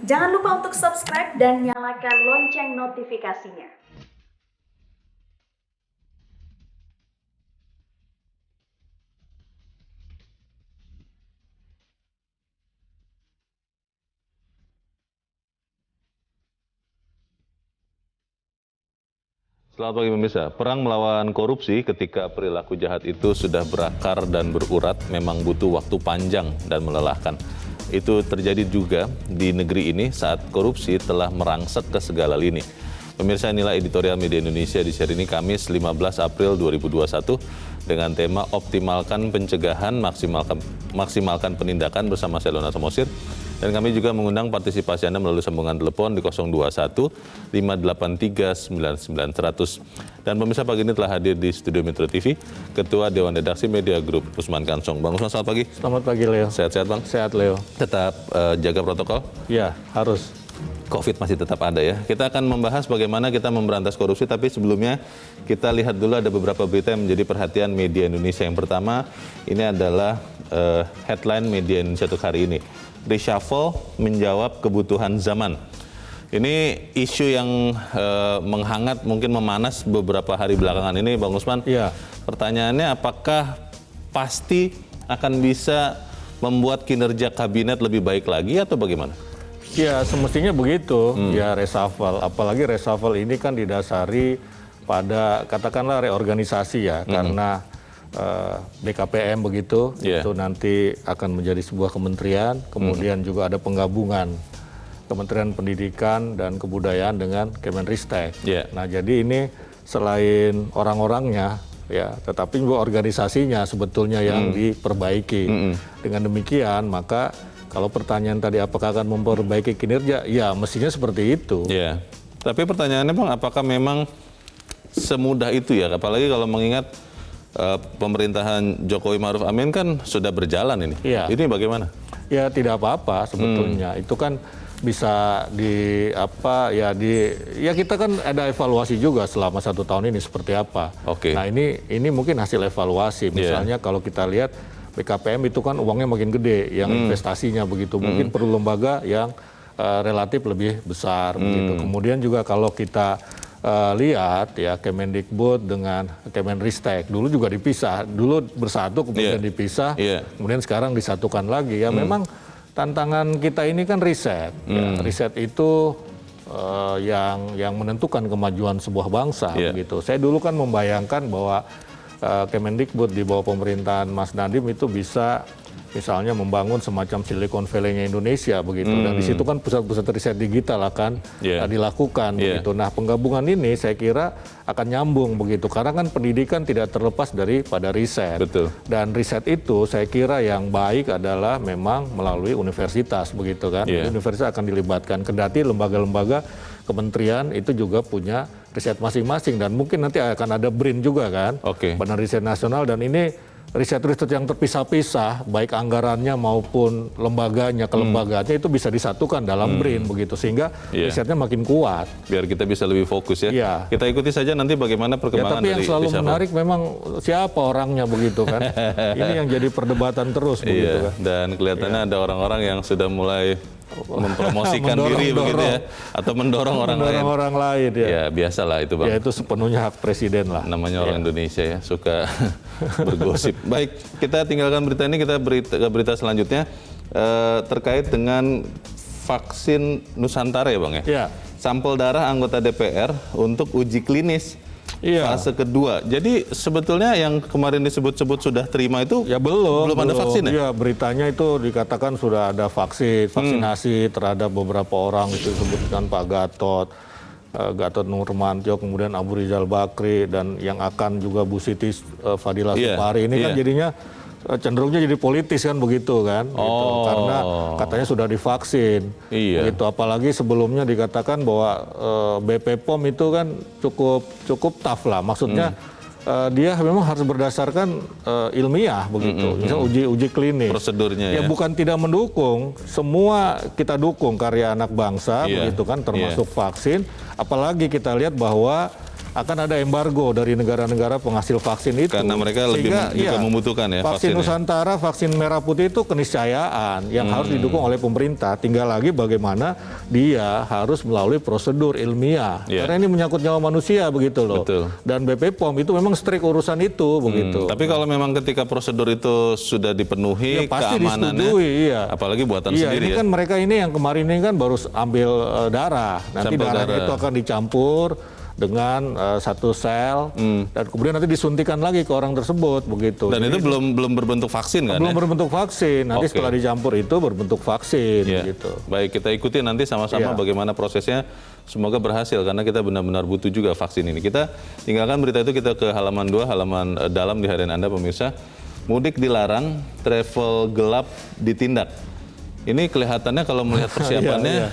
Jangan lupa untuk subscribe dan nyalakan lonceng notifikasinya. Selamat pagi pemirsa. Perang melawan korupsi ketika perilaku jahat itu sudah berakar dan berurat memang butuh waktu panjang dan melelahkan. Itu terjadi juga di negeri ini saat korupsi telah merangsek ke segala lini. Pemirsa, inilah editorial Media Indonesia di seri ini Kamis 15 April 2021 dengan tema Optimalkan Pencegahan, Maksimalkan Penindakan bersama saya Leonard Samosir. Dan kami juga mengundang partisipasi Anda melalui sambungan telepon di 021 583 99 100. Dan pemirsa, pagi ini telah hadir di Studio Metro TV Ketua Dewan Redaksi Media Group Usman Kansong. Bang Usman, selamat pagi. Selamat pagi, Leo. Sehat-sehat, Bang? Sehat, Leo. Tetap jaga protokol? Ya, harus. COVID masih tetap ada ya. Kita akan membahas bagaimana kita memberantas korupsi, tapi sebelumnya kita lihat dulu ada beberapa berita yang menjadi perhatian media Indonesia. Yang pertama, ini adalah headline media Indonesia untuk hari ini. Reshuffle menjawab kebutuhan zaman. Ini isu yang menghangat, mungkin memanas beberapa hari belakangan ini, Bang Usman. Iya. Pertanyaannya, apakah pasti akan bisa membuat kinerja kabinet lebih baik lagi atau bagaimana? Ya, semestinya begitu. Ya, reshuffle. Apalagi reshuffle ini kan didasari pada katakanlah reorganisasi ya, karena BKPM begitu, itu nanti akan menjadi sebuah kementerian, kemudian juga ada penggabungan Kementerian Pendidikan dan Kebudayaan dengan Kemenristek. Nah, jadi ini selain orang-orangnya, ya, tetapi juga organisasinya sebetulnya yang diperbaiki. Dengan demikian, maka kalau pertanyaan tadi apakah akan memperbaiki kinerja, ya mestinya seperti itu. Ya, tapi pertanyaannya Bang, apakah memang semudah itu ya? Apalagi kalau mengingat pemerintahan Jokowi Ma'ruf Amin kan sudah berjalan ini. Ya. Ini bagaimana? Ya tidak apa-apa sebetulnya. Itu kan bisa ya kita kan ada evaluasi juga selama 1 tahun ini seperti apa. Nah ini mungkin hasil evaluasi. Misalnya kalau kita lihat BKPM itu kan uangnya makin gede, yang investasinya begitu. Mungkin perlu lembaga yang relatif lebih besar begitu. Kemudian juga kalau kita lihat ya Kemendikbud dengan Kemenristek dulu juga dipisah, dulu bersatu kemudian dipisah, kemudian sekarang disatukan lagi. Ya memang tantangan kita ini kan riset. Ya, riset itu yang menentukan kemajuan sebuah bangsa begitu. Saya dulu kan membayangkan bahwa Kemendikbud di bawah pemerintahan Mas Nadiem itu bisa misalnya membangun semacam Silicon Valley-nya Indonesia begitu. Dan di situ kan pusat-pusat riset digital akan dilakukan begitu. Nah, penggabungan ini saya kira akan nyambung begitu. Karena kan pendidikan tidak terlepas daripada riset. Betul. Dan riset itu saya kira yang baik adalah memang melalui universitas begitu kan. Universitas akan dilibatkan, kendati lembaga-lembaga kementerian itu juga punya riset masing-masing dan mungkin nanti akan ada BRIN juga kan. Badan Riset Nasional, dan ini riset-riset yang terpisah-pisah, baik anggarannya maupun lembaganya, kelembagaannya itu bisa disatukan dalam BRIN begitu, sehingga risetnya makin kuat. Biar kita bisa lebih fokus ya. Kita ikuti saja nanti bagaimana perkembangan tapi yang dari selalu reshuffle. Menarik memang siapa orangnya begitu kan. Ini yang jadi perdebatan terus begitu kan. Dan kelihatannya ada orang-orang yang sudah mulai mempromosikan diri begitu ya, atau mendorong orang lain. Ya biasalah itu Bang. Ya itu sepenuhnya hak presiden lah. Namanya orang Indonesia ya, suka bergosip. Baik, kita tinggalkan berita ini, kita ke berita selanjutnya terkait dengan vaksin Nusantara ya Bang ya. Sampel darah anggota DPR untuk uji klinis fase kedua. Jadi sebetulnya yang kemarin disebut-sebut sudah terima itu ya belum ada vaksin ya? Ya beritanya itu dikatakan sudah ada vaksinasi terhadap beberapa orang, itu disebutkan Pak Gatot Nurmantio, kemudian Abu Rizal Bakri, dan yang akan juga Bu Siti Fadila Supari. Ini kan jadinya cenderungnya jadi politis kan begitu kan, gitu. Karena katanya sudah divaksin, gitu. Apalagi sebelumnya dikatakan bahwa BP POM itu kan cukup tough lah, maksudnya dia memang harus berdasarkan ilmiah begitu, misalnya uji klinis. Prosedurnya ya. Bukan tidak mendukung, semua kita dukung karya anak bangsa begitu kan, termasuk vaksin. Apalagi kita lihat bahwa akan ada embargo dari negara-negara penghasil vaksin itu. Karena mereka lebih juga membutuhkan ya vaksin Nusantara, vaksin merah putih itu keniscayaan yang harus didukung oleh pemerintah. Tinggal lagi bagaimana dia harus melalui prosedur ilmiah. Karena ini menyangkut nyawa manusia begitu loh. Betul. Dan BP POM itu memang strict urusan itu begitu. Tapi kalau memang ketika prosedur itu sudah dipenuhi, pasti keamanannya, disetujui, apalagi buatan sendiri ini kan mereka ini yang kemarin ini kan baru ambil darah. Nanti darahnya itu akan dicampur dengan satu sel dan kemudian nanti disuntikan lagi ke orang tersebut begitu. Dan itu belum berbentuk vaksin kan? Belum berbentuk vaksin. Nanti setelah dicampur itu berbentuk vaksin gitu. Baik, kita ikuti nanti sama-sama bagaimana prosesnya. Semoga berhasil karena kita benar-benar butuh juga vaksin ini. Kita tinggalkan berita itu, kita ke halaman 2, halaman dalam di harian Anda pemirsa. Mudik dilarang, travel gelap ditindak. Ini kelihatannya kalau melihat persiapannya,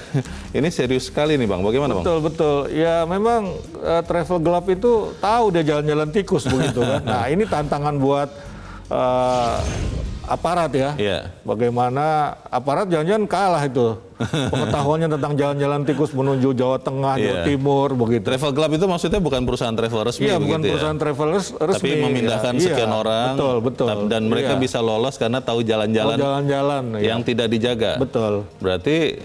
ini serius sekali nih Bang. Bagaimana Bang? Betul. Ya memang travel gelap itu tahu dia jalan-jalan tikus begitu kan. Nah ini tantangan buat aparat ya. Bagaimana aparat jangan-jangan kalah itu. Pengetahuannya tentang jalan-jalan tikus menuju Jawa Tengah, Jawa Timur begitu. Travel gelap itu maksudnya bukan perusahaan travel resmi bukan perusahaan travel resmi. Tapi memindahkan sekian orang. Betul. Dan mereka bisa lolos karena tahu jalan-jalan yang tidak dijaga. Betul. Berarti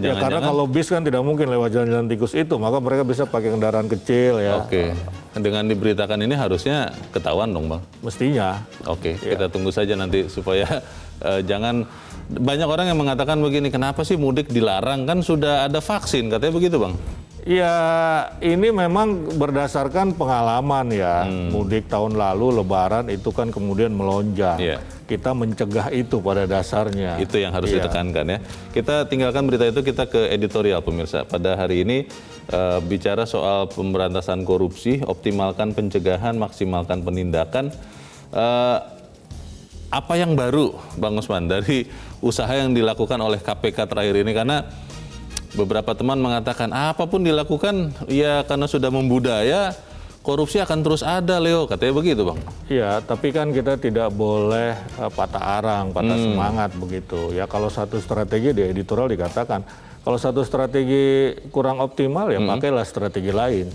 jangan-jangan karena kalau bis kan tidak mungkin lewat jalan-jalan tikus itu, maka mereka bisa pakai kendaraan kecil ya. Dengan diberitakan ini harusnya ketahuan dong Bang. Mestinya. Kita tunggu saja nanti supaya jangan. Banyak orang yang mengatakan begini, kenapa sih mudik dilarang, kan sudah ada vaksin, katanya begitu Bang? Ya ini memang berdasarkan pengalaman ya. Mudik tahun lalu Lebaran itu kan kemudian melonjak. Kita mencegah itu pada dasarnya. Itu yang harus ditekankan ya. Kita tinggalkan berita itu, kita ke editorial pemirsa. Pada hari ini bicara soal pemberantasan korupsi, optimalkan pencegahan, maksimalkan penindakan. Apa yang baru Bang Usman dari usaha yang dilakukan oleh KPK terakhir ini? Karena beberapa teman mengatakan apapun dilakukan ya karena sudah membudaya, korupsi akan terus ada, Leo, katanya begitu Bang. Iya, tapi kan kita tidak boleh patah arang, patah semangat begitu. Ya kalau satu strategi di editorial dikatakan, kalau satu strategi kurang optimal ya pakailah strategi lain.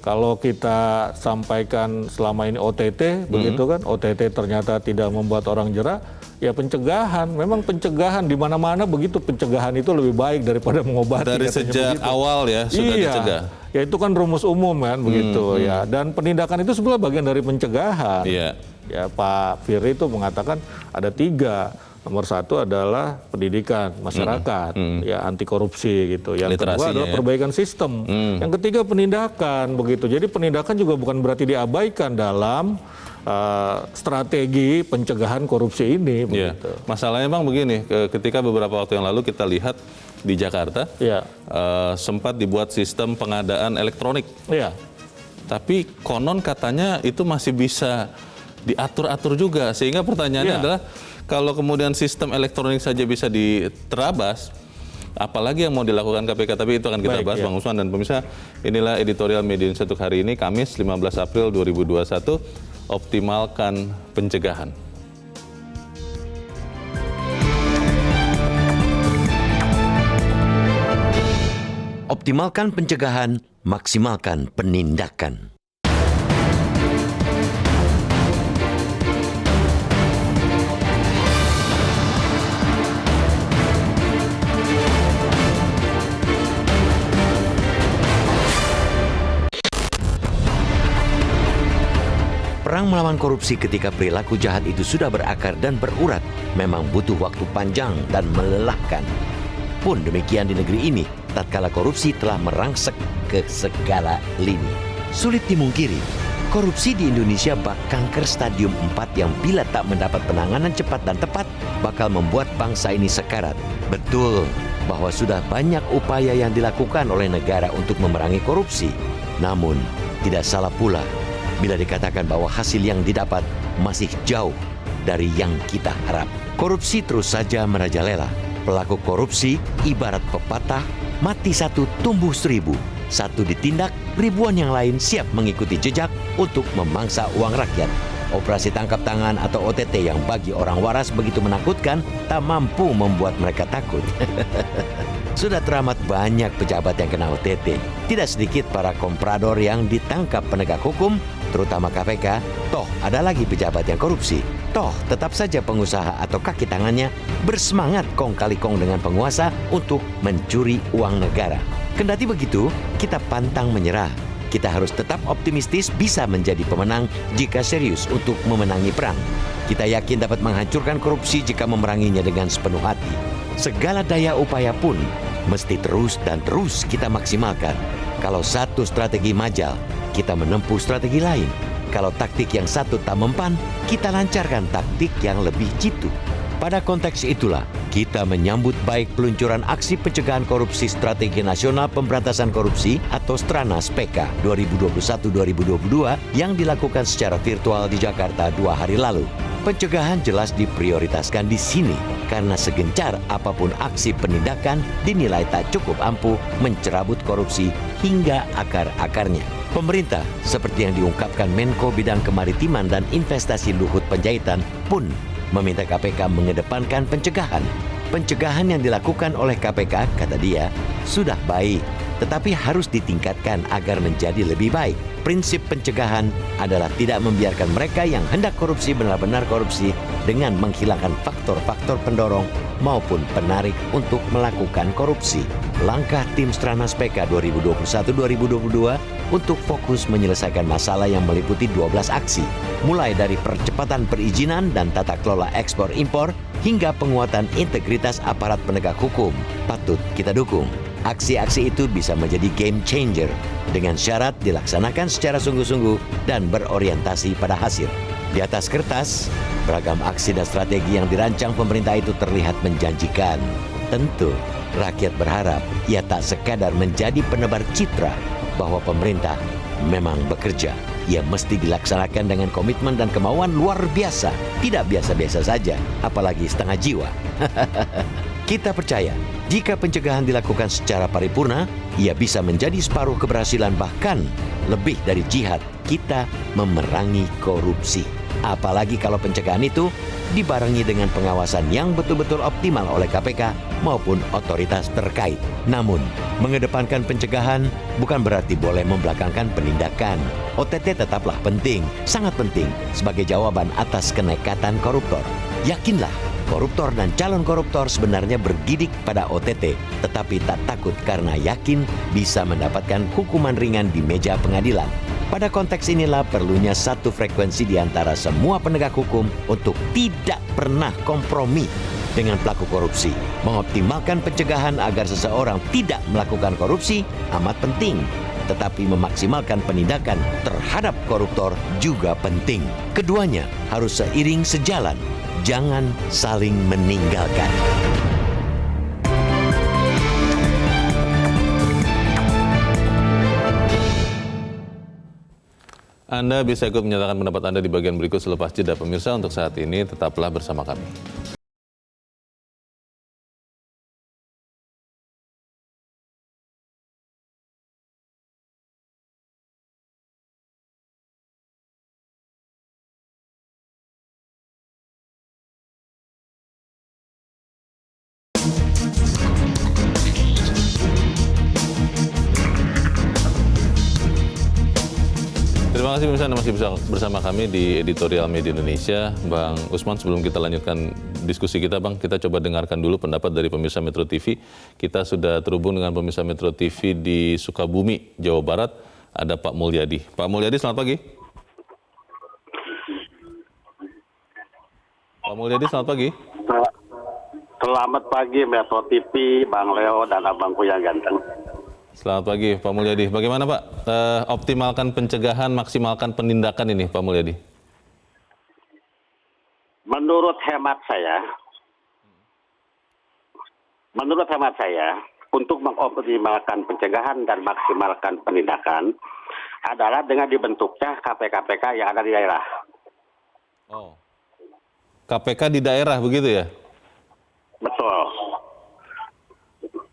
Kalau kita sampaikan selama ini OTT begitu kan, OTT ternyata tidak membuat orang jera, ya pencegahan. Memang pencegahan di mana-mana begitu, pencegahan itu lebih baik daripada mengobati. Dari sejak awal ya sudah dicegah. Ya itu kan rumus umum kan begitu ya. Dan penindakan itu sebenarnya bagian dari pencegahan. Ya Pak Firly itu mengatakan ada 3. Nomor 1 adalah pendidikan masyarakat, ya anti korupsi gitu. Yang kedua adalah perbaikan sistem. Yang ketiga penindakan begitu. Jadi penindakan juga bukan berarti diabaikan dalam strategi pencegahan korupsi ini. Begitu. Masalahnya Bang begini, ketika beberapa waktu yang lalu kita lihat di Jakarta, sempat dibuat sistem pengadaan elektronik. Tapi konon katanya itu masih bisa diatur-atur juga. Sehingga pertanyaannya adalah, kalau kemudian sistem elektronik saja bisa diterabas, apalagi yang mau dilakukan KPK? Tapi itu akan kita bahas Bang Usman dan pemirsa. Inilah editorial Media Indonesia untuk hari ini, Kamis 15 April 2021. Optimalkan pencegahan. Optimalkan pencegahan, maksimalkan penindakan. Perang melawan korupsi ketika perilaku jahat itu sudah berakar dan berurat memang butuh waktu panjang dan melelahkan. Pun demikian di negeri ini, tatkala korupsi telah merangsek ke segala lini. Sulit dimungkiri, korupsi di Indonesia bak kanker stadium 4 yang bila tak mendapat penanganan cepat dan tepat, bakal membuat bangsa ini sekarat. Betul bahwa sudah banyak upaya yang dilakukan oleh negara untuk memerangi korupsi. Namun, tidak salah pula bila dikatakan bahwa hasil yang didapat masih jauh dari yang kita harap. Korupsi terus saja merajalela. Pelaku korupsi ibarat pepatah, mati satu tumbuh 1000. Satu ditindak, ribuan yang lain siap mengikuti jejak untuk memangsa uang rakyat. Operasi tangkap tangan atau OTT yang bagi orang waras begitu menakutkan, tak mampu membuat mereka takut. Sudah teramat banyak pejabat yang kena OTT. Tidak sedikit para komprador yang ditangkap penegak hukum, terutama KPK. Toh ada lagi pejabat yang korupsi. Toh tetap saja pengusaha atau kaki tangannya bersemangat kong kali kong dengan penguasa untuk mencuri uang negara. Kendati begitu, kita pantang menyerah. Kita harus tetap optimistis bisa menjadi pemenang jika serius untuk memenangi perang. Kita yakin dapat menghancurkan korupsi jika memeranginya dengan sepenuh hati. Segala daya upaya pun mesti terus dan terus kita maksimalkan. Kalau satu strategi majal, kita menempuh strategi lain. Kalau taktik yang satu tak mempan, kita lancarkan taktik yang lebih jitu. Pada konteks itulah, kita menyambut baik peluncuran aksi pencegahan korupsi Strategi Nasional Pemberantasan Korupsi atau Stranas PK 2021-2022 yang dilakukan secara virtual di Jakarta 2 hari lalu. Pencegahan jelas diprioritaskan di sini karena segencar apapun aksi penindakan dinilai tak cukup ampuh mencerabut korupsi hingga akar-akarnya. Pemerintah, seperti yang diungkapkan Menko Bidang Kemaritiman dan Investasi Luhut Panjaitan pun meminta KPK mengedepankan pencegahan. Pencegahan yang dilakukan oleh KPK, kata dia, sudah baik, tetapi harus ditingkatkan agar menjadi lebih baik. Prinsip pencegahan adalah tidak membiarkan mereka yang hendak korupsi benar-benar korupsi dengan menghilangkan faktor-faktor pendorong maupun penarik untuk melakukan korupsi. Langkah tim Stranas PK 2021-2022 untuk fokus menyelesaikan masalah yang meliputi 12 aksi, mulai dari percepatan perizinan dan tata kelola ekspor-impor hingga penguatan integritas aparat penegak hukum, patut kita dukung. Aksi-aksi itu bisa menjadi game changer dengan syarat dilaksanakan secara sungguh-sungguh dan berorientasi pada hasil. Di atas kertas, beragam aksi dan strategi yang dirancang pemerintah itu terlihat menjanjikan. Tentu, rakyat berharap ia tak sekadar menjadi penebar citra bahwa pemerintah memang bekerja. Ia mesti dilaksanakan dengan komitmen dan kemauan luar biasa. Tidak biasa-biasa saja, apalagi setengah jiwa. Kita percaya, jika pencegahan dilakukan secara paripurna, ia bisa menjadi separuh keberhasilan bahkan lebih dari jihad kita memerangi korupsi. Apalagi kalau pencegahan itu dibarengi dengan pengawasan yang betul-betul optimal oleh KPK maupun otoritas terkait. Namun, mengedepankan pencegahan bukan berarti boleh membelakangkan penindakan. OTT tetaplah penting, sangat penting sebagai jawaban atas kenekatan koruptor. Yakinlah, koruptor dan calon koruptor sebenarnya bergidik pada OTT, tetapi tak takut karena yakin bisa mendapatkan hukuman ringan di meja pengadilan. Pada konteks inilah perlunya satu frekuensi di antara semua penegak hukum untuk tidak pernah kompromi dengan pelaku korupsi. Mengoptimalkan pencegahan agar seseorang tidak melakukan korupsi amat penting. Tetapi memaksimalkan penindakan terhadap koruptor juga penting. Keduanya harus seiring sejalan. Jangan saling meninggalkan. Anda bisa ikut menyatakan pendapat Anda di bagian berikut selepas jeda. Pemirsa, untuk saat ini tetaplah bersama kami. Terima kasih pemirsa, Anda masih bersama kami di Editorial Media Indonesia. Bang Usman, sebelum kita lanjutkan diskusi kita, Bang, kita coba dengarkan dulu pendapat dari pemirsa Metro TV. Kita sudah terhubung dengan pemirsa Metro TV di Sukabumi, Jawa Barat. Ada Pak Mulyadi. Pak Mulyadi, selamat pagi. Pak Mulyadi, selamat pagi. Selamat pagi Metro TV, Bang Leo dan abangku yang ganteng. Selamat pagi Pak Mulyadi. Bagaimana Pak optimalkan pencegahan, maksimalkan penindakan ini Pak Mulyadi? Menurut hemat saya, untuk mengoptimalkan pencegahan dan maksimalkan penindakan adalah dengan dibentuknya KPK yang ada di daerah. Oh, KPK di daerah begitu ya? Betul.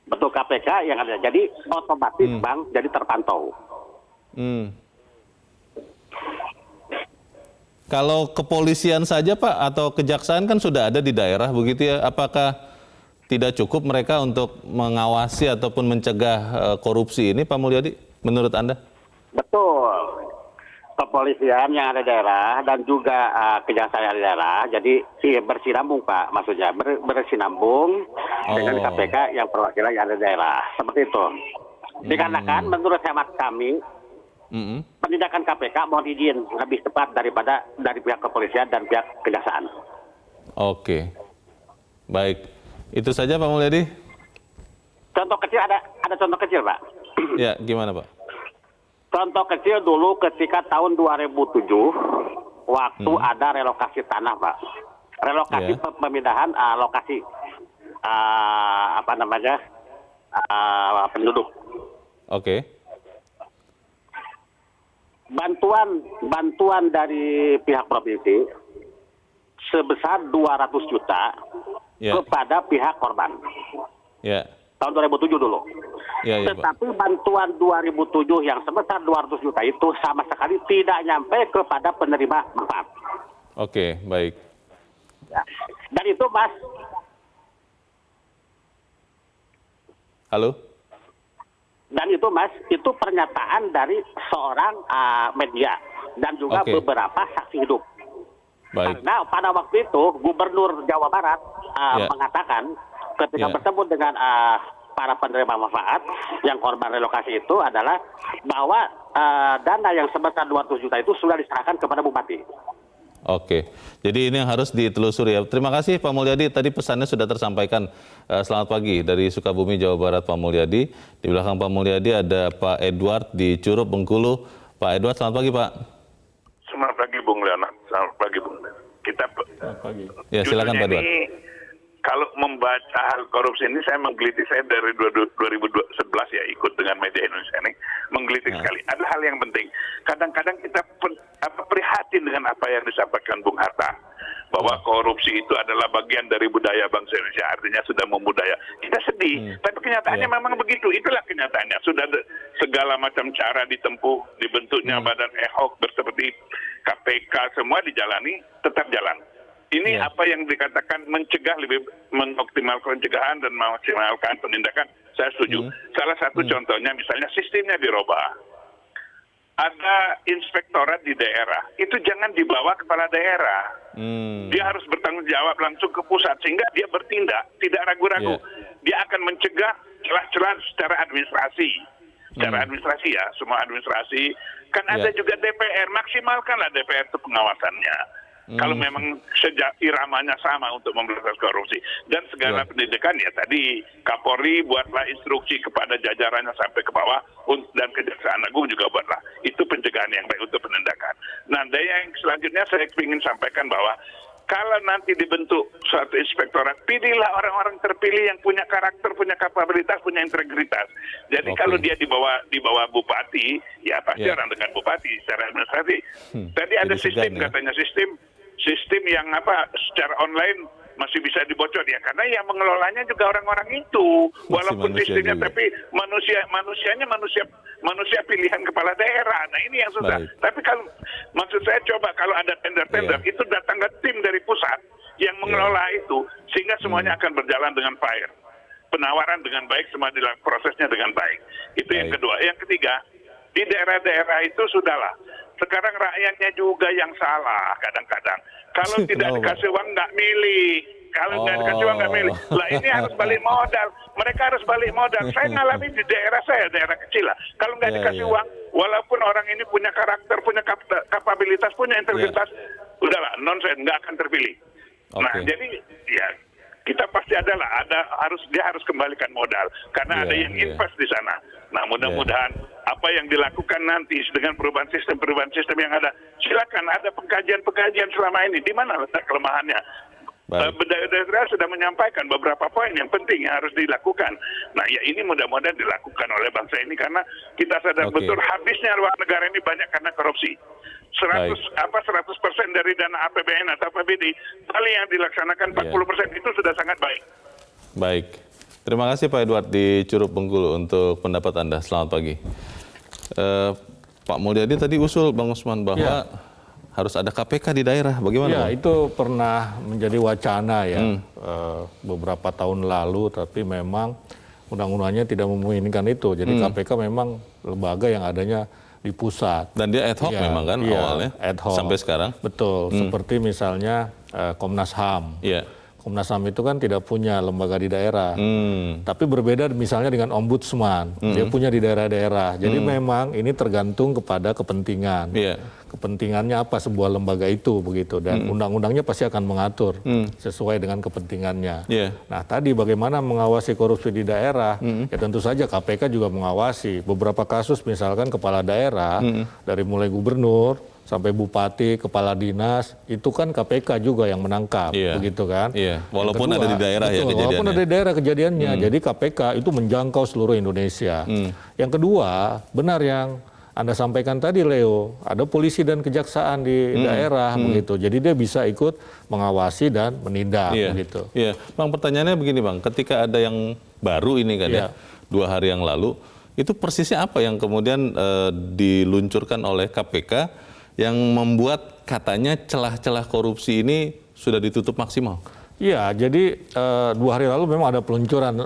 Betul, KPK yang ada. Jadi otomatis Bang, jadi terpantau. Kalau kepolisian saja Pak atau kejaksaan kan sudah ada di daerah begitu ya? Apakah tidak cukup mereka untuk mengawasi ataupun mencegah korupsi ini, Pak Mulyadi, menurut Anda? Betul. Kepolisian yang ada di daerah dan juga kejaksaan yang ada di daerah, jadi bersinambung Pak, maksudnya bersinambung dengan KPK yang perwakilan yang ada di daerah, seperti itu. Dikarenakan menurut hemat kami, penindakan KPK mohon izin lebih cepat daripada dari pihak kepolisian dan pihak kejaksaan. Oke, baik. Itu saja Pak Mulyadi? Contoh kecil ada contoh kecil Pak. Ya, gimana Pak? Contoh kecil dulu ketika tahun 2007, waktu ada relokasi tanah, Pak. Relokasi pemindahan lokasi penduduk. Oke. Bantuan dari pihak provinsi sebesar 200 juta kepada pihak korban. Ya. Tahun 2007 dulu. Ya, tetapi bantuan 2007 yang sebesar 200 juta itu sama sekali tidak nyampe kepada penerima manfaat. Oke, baik. Ya. Dan itu Mas. Halo? Dan itu Mas, itu pernyataan dari seorang media dan juga beberapa saksi hidup. Baik. Karena pada waktu itu Gubernur Jawa Barat mengatakan ketika bertemu dengan para penerima manfaat yang korban relokasi itu adalah bahwa dana yang sebesar 200 juta itu sudah diserahkan kepada Bupati. Oke, jadi ini yang harus ditelusuri ya. Terima kasih Pak Mulyadi, tadi pesannya sudah tersampaikan. Selamat pagi dari Sukabumi, Jawa Barat Pak Mulyadi. Di belakang Pak Mulyadi ada Pak Edward di Curup, Bengkulu. Pak Edward, selamat pagi Pak. Selamat pagi Bung Leonard, selamat pagi Bung Leonard. Selamat pagi. Ya, silakan Pak Edward. Kalau membaca hal korupsi ini saya menggelitik, saya dari 2011 ya ikut dengan media Indonesia ini menggelitik sekali. Ada hal yang penting. Kadang-kadang kita prihatin dengan apa yang disampaikan Bung Hatta bahwa korupsi itu adalah bagian dari budaya bangsa Indonesia, artinya sudah membudaya. Kita sedih, tapi kenyataannya memang begitu. Itulah kenyataannya. Sudah segala macam cara ditempuh, dibentuknya badan ad hoc seperti KPK, semua dijalani, tetap jalan. Ini apa yang dikatakan mencegah, lebih mengoptimalkan pencegahan dan memaksimalkan penindakan, saya setuju. Salah satu contohnya misalnya sistemnya dirubah. Ada inspektorat di daerah, itu jangan dibawa kepala daerah. Dia harus bertanggung jawab langsung ke pusat, sehingga dia bertindak, tidak ragu-ragu. Dia akan mencegah celah-celah secara administrasi. Secara administrasi ya, semua administrasi. Kan ada juga DPR, maksimalkanlah DPR itu pengawasannya. Kalau memang sejak iramanya sama untuk memberantas korupsi. Dan segala pendidikan ya tadi Kapolri buatlah instruksi kepada jajarannya sampai ke bawah dan Kejaksaan Agung juga buatlah. Itu pencegahan yang baik untuk penindakan. Nah, yang selanjutnya saya ingin sampaikan bahwa kalau nanti dibentuk suatu inspektorat, pilihlah orang-orang terpilih yang punya karakter, punya kapabilitas, punya integritas. Jadi kalau dia di bawah bupati, ya pasti orang dengan bupati secara administrasi. Tadi ada sistem katanya sistem yang secara online masih bisa dibocor ya, karena yang mengelolanya juga orang-orang itu, walaupun sistemnya juga. Tapi manusianya manusia pilihan kepala daerah. Nah ini yang susah. Tapi kalau maksud saya coba kalau ada tender itu datang ke tim dari pusat yang mengelola itu, sehingga semuanya akan berjalan dengan fair, penawaran dengan baik, semua prosesnya dengan baik. Itu yang kedua. Yang ketiga, di daerah-daerah itu sudahlah. Sekarang rakyatnya juga yang salah kadang-kadang. Kalau tidak dikasih uang nggak milih. Kalau nggak dikasih uang nggak milih. Lah ini harus balik modal. Mereka harus balik modal. Saya ngalami di daerah saya, daerah kecil lah. Kalau nggak dikasih uang, walaupun orang ini punya karakter, punya kapabilitas, punya integritas, udahlah, nonsen, nggak akan terpilih. Nah, jadi ya kita pasti dia harus kembalikan modal karena ada yang invest di sana. Nah, mudah-mudahan apa yang dilakukan nanti dengan perubahan sistem yang ada, silakan ada pengkajian selama ini di mana letak kelemahannya. Daerah sudah menyampaikan beberapa poin yang penting yang harus dilakukan. Nah, ya ini mudah-mudahan dilakukan oleh bangsa ini karena kita sadar betul habisnya uang negara ini banyak karena korupsi. 100% dari dana APBN atau APBD, kali yang dilaksanakan 40% itu sudah sangat baik. Baik. Terima kasih Pak Edward di Curup Bengkulu untuk pendapat Anda. Selamat pagi. Pak Mulyadi tadi usul Bang Usman bahwa harus ada KPK di daerah. Bagaimana? Ya, Bang? itu pernah menjadi wacana ya beberapa tahun lalu, tapi memang undang-undangnya tidak memungkinkan itu. Jadi KPK memang lembaga yang adanya di pusat. Dan dia ad hoc memang kan awalnya, ad hoc. sampai sekarang. Betul, seperti misalnya Komnas HAM. Iya. Komnas HAM itu kan tidak punya lembaga di daerah, tapi berbeda misalnya dengan Ombudsman, dia punya di daerah-daerah. Jadi memang ini tergantung kepada kepentingan. Kepentingannya apa sebuah lembaga itu begitu, dan undang-undangnya pasti akan mengatur sesuai dengan kepentingannya. Nah tadi bagaimana mengawasi korupsi di daerah, ya tentu saja KPK juga mengawasi. Beberapa kasus misalkan kepala daerah, dari mulai gubernur sampai bupati, kepala dinas, itu kan KPK juga yang menangkap, begitu kan? Walaupun kedua, ada di daerah betul, ya kejadiannya. Walaupun ada di daerah kejadiannya, jadi KPK itu menjangkau seluruh Indonesia. Yang kedua, benar yang Anda sampaikan tadi, Leo, ada polisi dan kejaksaan di daerah, begitu. Jadi dia bisa ikut mengawasi dan menindak, begitu. Bang, pertanyaannya begini, Bang, ketika ada yang baru ini kan ya, 2 hari yang lalu, itu persisnya apa yang kemudian diluncurkan oleh KPK yang membuat katanya celah-celah korupsi ini sudah ditutup maksimal? Iya, jadi 2 hari lalu memang ada peluncuran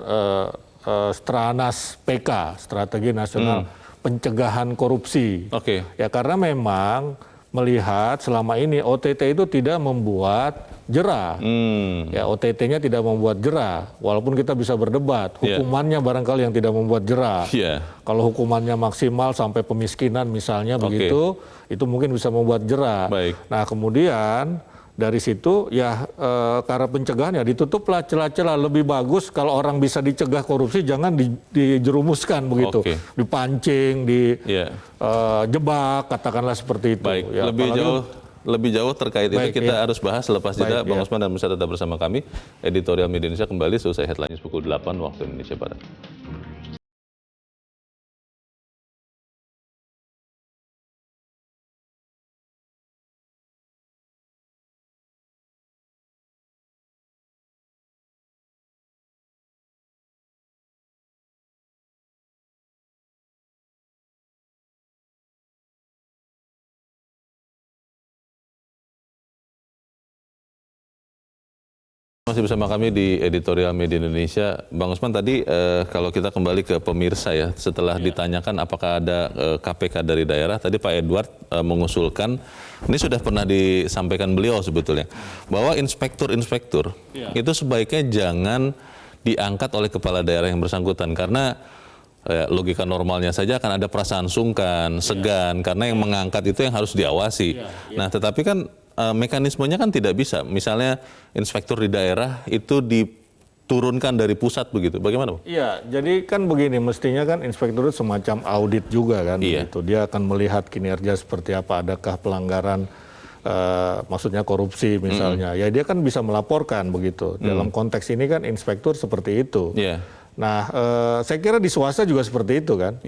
Stranas PK, Strategi Nasional Pencegahan Korupsi. Ya karena memang melihat selama ini OTT itu tidak membuat jera. Ya OTT-nya tidak membuat jera, walaupun kita bisa berdebat hukumannya barangkali yang tidak membuat jera. Kalau hukumannya maksimal sampai pemiskinan misalnya begitu, itu mungkin bisa membuat jera. Nah kemudian dari situ ya karena pencegahan ya ditutuplah celah-celah. Lebih bagus kalau orang bisa dicegah korupsi, jangan dijerumuskan begitu, dipancing, dijebak, katakanlah seperti itu. Ya, lebih jauh terkait itu kita harus bahas selepas jeda. Bang Osman dan Musa tetap bersama kami. Editorial Media Indonesia kembali selesai headline pukul 8 waktu Indonesia Barat. Masih bersama kami di Editorial Media Indonesia. Bang Osman, tadi kalau kita kembali ke pemirsa ya, setelah ditanyakan apakah ada KPK dari daerah, tadi Pak Edward mengusulkan, ini sudah pernah disampaikan beliau sebetulnya, bahwa inspektur-inspektur itu sebaiknya jangan diangkat oleh kepala daerah yang bersangkutan, karena logika normalnya saja akan ada perasaan sungkan, segan, karena yang mengangkat itu yang harus diawasi. Nah tetapi kan mekanismenya kan tidak bisa. Misalnya inspektur di daerah itu diturunkan dari pusat begitu. Bagaimana, Bang? Iya, jadi kan begini, mestinya kan inspektur itu semacam audit juga kan. Gitu. Dia akan melihat kinerja seperti apa, adakah pelanggaran, maksudnya korupsi misalnya. Ya dia kan bisa melaporkan begitu. Dalam konteks ini kan inspektur seperti itu. Nah, saya kira di swasta juga seperti itu kan.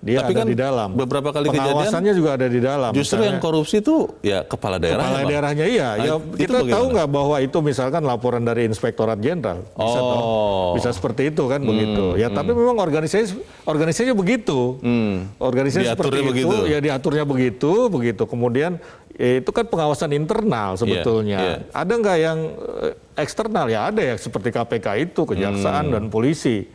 Dia tapi ada kan di dalam. Beberapa kali pengawasannya juga ada di dalam. Justru misalnya, yang korupsi itu ya kepala daerah. Kepala daerahnya iya. Ya, kita tahu nggak bahwa itu misalkan laporan dari Inspektorat Jenderal. Bisa bisa seperti itu kan begitu. Ya tapi memang organisasinya begitu. Organisasi seperti itu. Begitu. Ya diaturnya begitu. Kemudian itu kan pengawasan internal sebetulnya. Ada nggak yang eksternal? Ya ada ya, seperti KPK itu, kejaksaan dan polisi.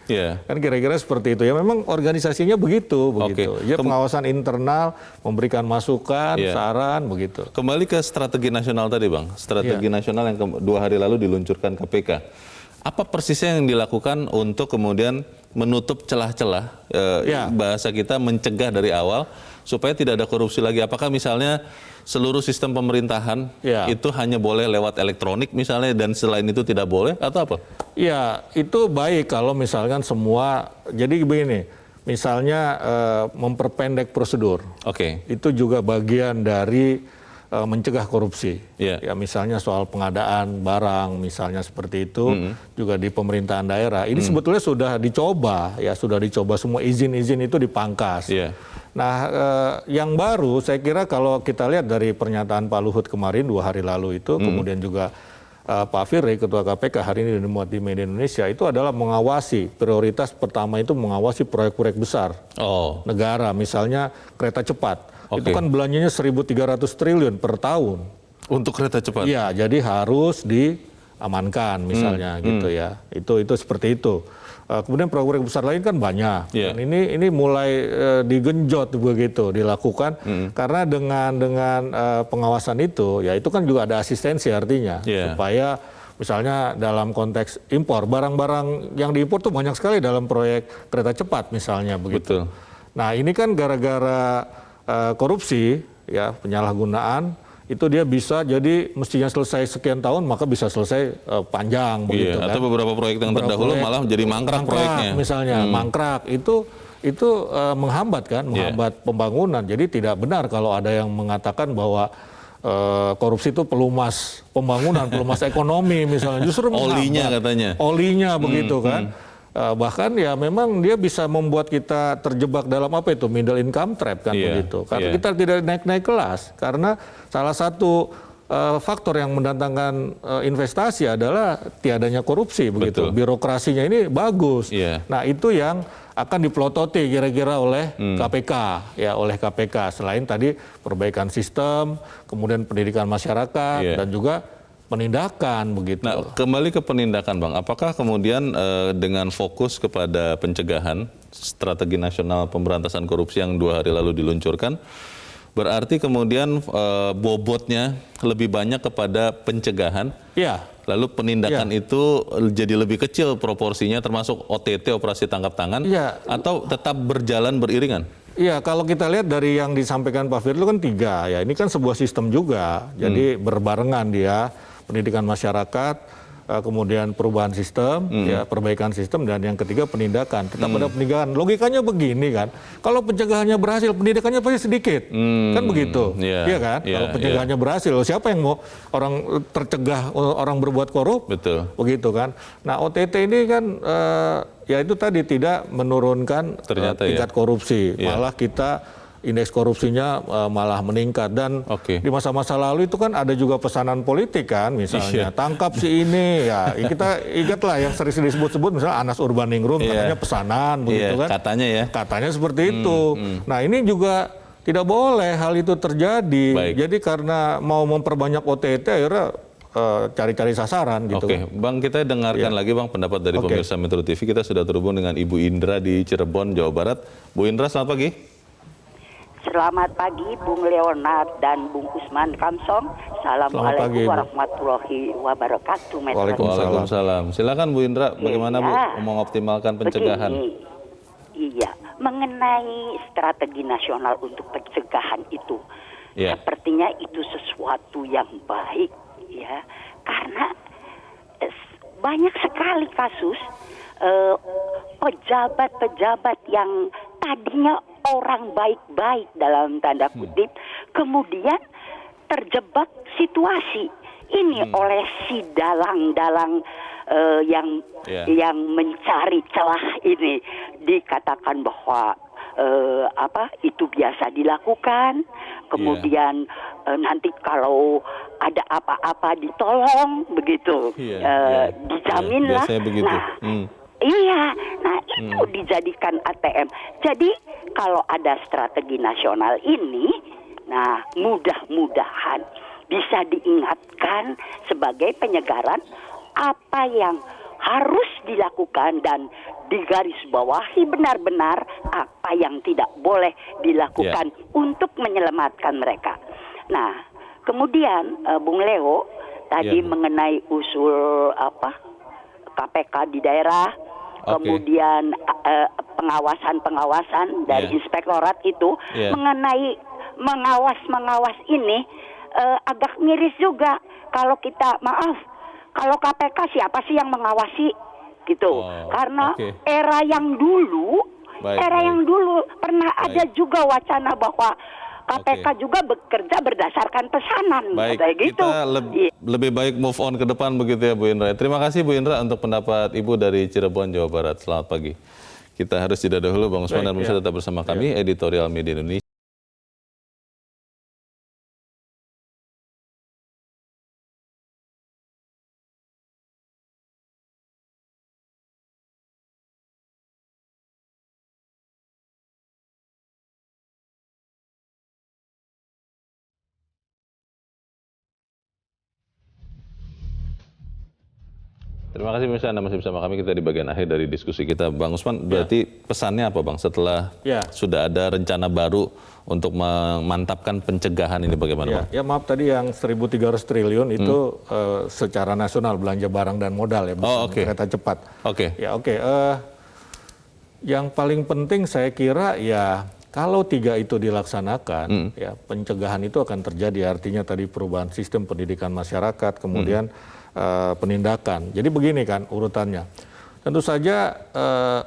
Kan kira-kira seperti itu. Ya memang organisasinya begitu. Ya pengawasan internal, memberikan masukan, saran, begitu. Kembali ke strategi nasional tadi, Bang. Strategi nasional yang 2 hari lalu diluncurkan KPK. Apa persisnya yang dilakukan untuk kemudian menutup celah-celah, bahasa kita mencegah dari awal, supaya tidak ada korupsi lagi? Apakah misalnya seluruh sistem pemerintahan itu hanya boleh lewat elektronik misalnya, dan selain itu tidak boleh, atau apa? Ya, itu baik kalau misalkan semua, jadi begini, misalnya memperpendek prosedur. Itu juga bagian dari mencegah korupsi. Ya misalnya soal pengadaan barang misalnya seperti itu, juga di pemerintahan daerah. Ini sebetulnya sudah dicoba, semua izin-izin itu dipangkas. Nah, yang baru saya kira kalau kita lihat dari pernyataan Pak Luhut kemarin 2 hari lalu itu, kemudian juga Pak Firly, Ketua KPK hari ini dimuat di Media Indonesia, itu adalah mengawasi, prioritas pertama itu mengawasi proyek-proyek besar negara, misalnya kereta cepat. Itu kan belanjanya 1.300 triliun per tahun. Untuk kereta cepat? Iya, jadi harus diamankan misalnya gitu ya. Itu seperti itu. Kemudian proyek besar lain kan banyak. Dan ini mulai digenjot begitu dilakukan karena dengan pengawasan itu ya itu kan juga ada asistensi artinya supaya misalnya dalam konteks impor barang-barang yang diimpor tuh banyak sekali dalam proyek kereta cepat misalnya begitu. Nah, ini kan gara-gara korupsi ya penyalahgunaan itu dia bisa jadi mestinya selesai sekian tahun maka bisa selesai panjang begitu kan. Atau beberapa proyek yang terdahulu malah jadi mangkrak proyeknya. Misalnya mangkrak itu menghambat kan, menghambat pembangunan. Jadi tidak benar kalau ada yang mengatakan bahwa korupsi itu pelumas pembangunan, pelumas ekonomi misalnya. Justru olinya katanya. Olinya begitu kan. Bahkan ya memang dia bisa membuat kita terjebak dalam apa itu middle income trap kan begitu. Karena kita tidak naik-naik kelas karena salah satu faktor yang mendatangkan investasi adalah tiadanya korupsi begitu. Birokrasinya ini bagus. Nah, itu yang akan dipelototi kira-kira oleh KPK ya, oleh KPK selain tadi perbaikan sistem, kemudian pendidikan masyarakat dan juga penindakan begitu. Nah, kembali ke penindakan, Bang. Apakah kemudian dengan fokus kepada pencegahan, strategi nasional pemberantasan korupsi yang 2 hari lalu diluncurkan, berarti kemudian bobotnya lebih banyak kepada pencegahan? Lalu penindakan itu jadi lebih kecil proporsinya, termasuk OTT, operasi tangkap tangan, atau tetap berjalan beriringan? Iya, kalau kita lihat dari yang disampaikan Pak Firly kan 3 ya. Ini kan sebuah sistem juga, jadi berbarengan dia. Pendidikan masyarakat, kemudian perubahan sistem, ya perbaikan sistem, dan yang ketiga penindakan. Tetap ada penindakan. Logikanya begini kan, kalau pencegahannya berhasil, pendidikannya pasti sedikit, kan begitu, iya kan? Kalau pencegahannya berhasil, siapa yang mau orang tercegah, orang berbuat korup, begitu kan? Nah, OTT ini kan, ya itu tadi tidak menurunkan tingkat korupsi, malah kita indeks korupsinya malah meningkat. Dan di masa-masa lalu itu kan ada juga pesanan politik kan, misalnya tangkap si ini ya, kita ingatlah yang sering disebut-sebut misalnya Anas Urbaningrum katanya pesanan begitu kan, katanya seperti itu. Nah, ini juga tidak boleh hal itu terjadi. Jadi karena mau memperbanyak OTT akhirnya cari-cari sasaran gitu. Bang, kita dengarkan lagi Bang pendapat dari pemirsa Metro TV. Kita sudah terhubung dengan Ibu Indra di Cirebon, Jawa Barat. Bu Indra, selamat pagi. Selamat pagi Bung Leonard dan Bung Usman Kamsong. Assalamualaikum warahmatullahi wabarakatuh. Waalaikumsalam. Silakan Bu Indra, bagaimana Bu mengoptimalkan pencegahan? Iya, mengenai strategi nasional untuk pencegahan itu, sepertinya itu sesuatu yang baik ya, karena banyak sekali kasus pejabat-pejabat yang tadinya orang baik-baik dalam tanda kutip, kemudian terjebak situasi ini oleh si dalang-dalang yang mencari celah ini. Dikatakan bahwa itu biasa dilakukan, kemudian nanti kalau ada apa-apa ditolong begitu, dijaminlah. Iya, nah itu dijadikan ATM. Jadi kalau ada strategi nasional ini, nah mudah-mudahan bisa diingatkan sebagai penyegaran apa yang harus dilakukan dan digarisbawahi benar-benar apa yang tidak boleh dilakukan untuk menyelamatkan mereka. Nah, kemudian Bung Leo tadi mengenai usul KPK di daerah, kemudian pengawasan dari inspektorat itu mengenai mengawas ini agak miris juga kalau kita kalau KPK siapa sih yang mengawasi gitu, karena era yang dulu pernah ada juga wacana bahwa KPK juga bekerja berdasarkan pesanan. Gitu. Kita lebih baik move on ke depan begitu ya Bu Indra. Terima kasih Bu Indra untuk pendapat Ibu dari Cirebon, Jawa Barat. Selamat pagi. Kita harus jeda dahulu, Bang Usman dan pemirsa tetap bersama kami, Editorial Media Indonesia. Terima kasih pemirsa Anda masih bersama kami, kita di bagian akhir dari diskusi kita. Bang Usman, berarti pesannya apa Bang setelah sudah ada rencana baru untuk memantapkan pencegahan ini bagaimana Bang? Ya maaf tadi yang 1.300 triliun itu secara nasional belanja barang dan modal ya, kereta cepat. Yang paling penting saya kira ya kalau 3 itu dilaksanakan, ya pencegahan itu akan terjadi. Artinya tadi perubahan sistem pendidikan masyarakat, kemudian penindakan. Jadi begini kan urutannya. Tentu saja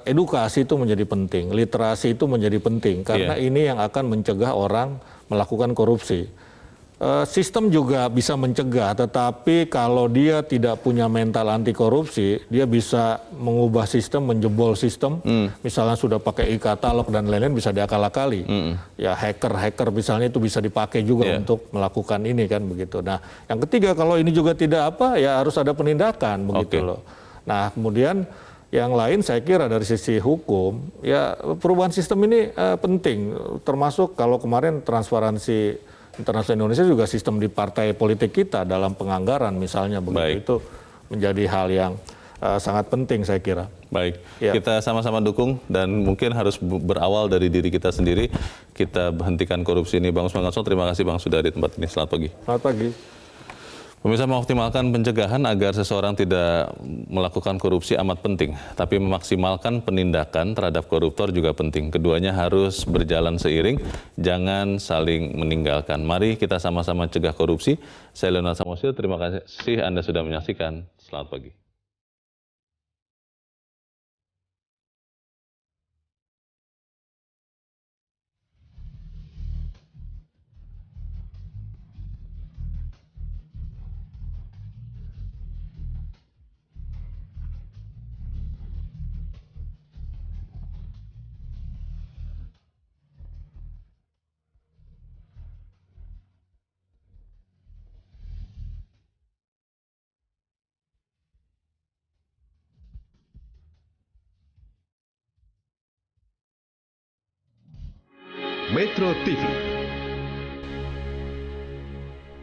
edukasi itu menjadi penting, literasi itu menjadi penting karena ini yang akan mencegah orang melakukan korupsi. Sistem juga bisa mencegah, tetapi kalau dia tidak punya mental anti korupsi, dia bisa mengubah sistem, menjebol sistem. Misalnya sudah pakai e-katalog dan lain-lain bisa diakal-akali. Ya hacker misalnya itu bisa dipakai juga untuk melakukan ini kan begitu. Nah, yang ketiga kalau ini juga tidak ya harus ada penindakan begitu loh. Nah, kemudian yang lain saya kira dari sisi hukum, ya perubahan sistem ini penting. Termasuk kalau kemarin transparansi internasional Indonesia juga sistem di partai politik kita dalam penganggaran misalnya begitu itu menjadi hal yang sangat penting saya kira. Baik, kita sama-sama dukung dan mungkin harus berawal dari diri kita sendiri. Kita hentikan korupsi ini. Bang Usman Kansong, terima kasih Bang sudah di tempat ini. Selamat pagi. Selamat pagi. Pemirsa, mengoptimalkan pencegahan agar seseorang tidak melakukan korupsi amat penting. Tapi memaksimalkan penindakan terhadap koruptor juga penting. Keduanya harus berjalan seiring, jangan saling meninggalkan. Mari kita sama-sama cegah korupsi. Saya Leonard Samusil, terima kasih Anda sudah menyaksikan. Selamat pagi. Metro TV